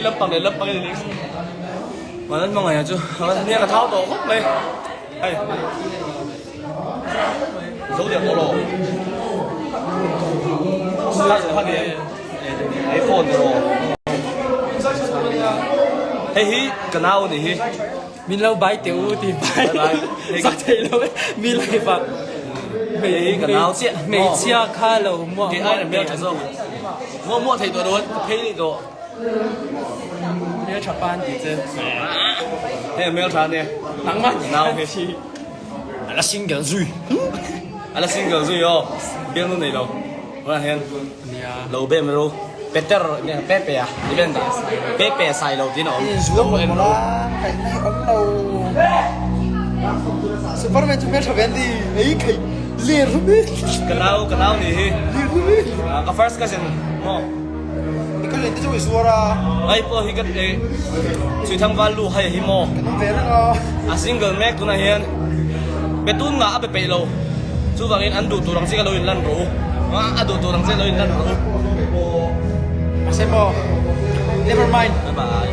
Lâm bằng để lâm bằng cái gì mà nó mong ngày chứ nghe là thao tổ khúc này đây dấu điểm bộ ta sẽ phát cái iPhone rồi hey hi cái nào thì hi mình lâu bái tiểu thì bái sắp thấy lâu mình lại phạt每家开了mua给爱人没有承受摸thấy tôi luôn thấy đi tôi 没有插班底子，hay没有查呢浪漫nào thì là新梗水， là xin girl rồi yo bên luôn này đâu là hen lâu bên mà đâu better nè pepe à đi bên đó pepe xài lâu tí nữa xuống một lá cái này ống đầu Superman chúng ta sẽ đi ấy cái liền không biết cái nào thì liền không biết cái first cousin cái lên tới chỗ xua ra ai po hi cái suy thăng value hay hi mo cái nó về nó a single mac tu na hian betun nga abe pelo chu wangin an du tu rang sika loin lan ro a du tu rang se loin lan ro xem mo never mind bye bye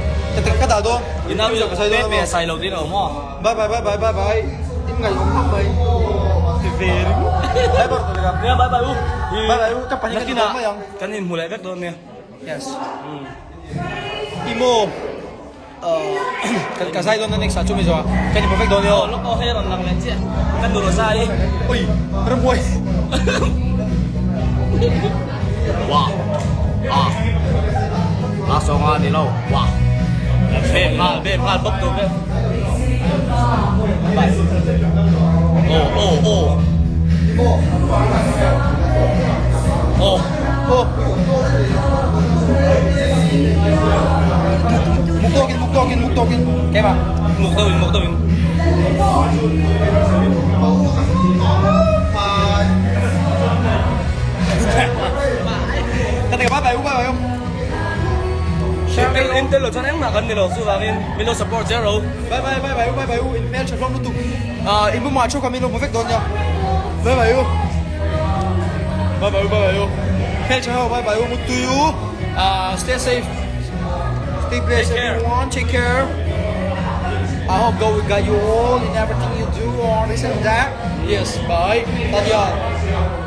cái đảo đó ina bi cái pepe sai lo ti no mo bye bye bye bye bye bye những ngày hôm hôm bay thì về bye bye ne bye bye u bye bye các bạn những cái gì kan in mulai vek don ne yes imo cái sai đó nó next chung bây giờ cái gì perfect đó yo lo ko he ron lang len che kan du ro sai ui rất vui wow la song a ni lo wow be pha bốc tu be oh mục tokin cái mà một tôi cái này các bạn bye không Intel lo chaneng na kan nilo su wangin milo support zero bye bye email cho nó tụ inbox mà cho kami lo perfect đó nha bye bye mail cho bye bye một tuyu stay safe stay blessed everyone take care I hope God will guide you all in everything you do or this and that yes bye tanya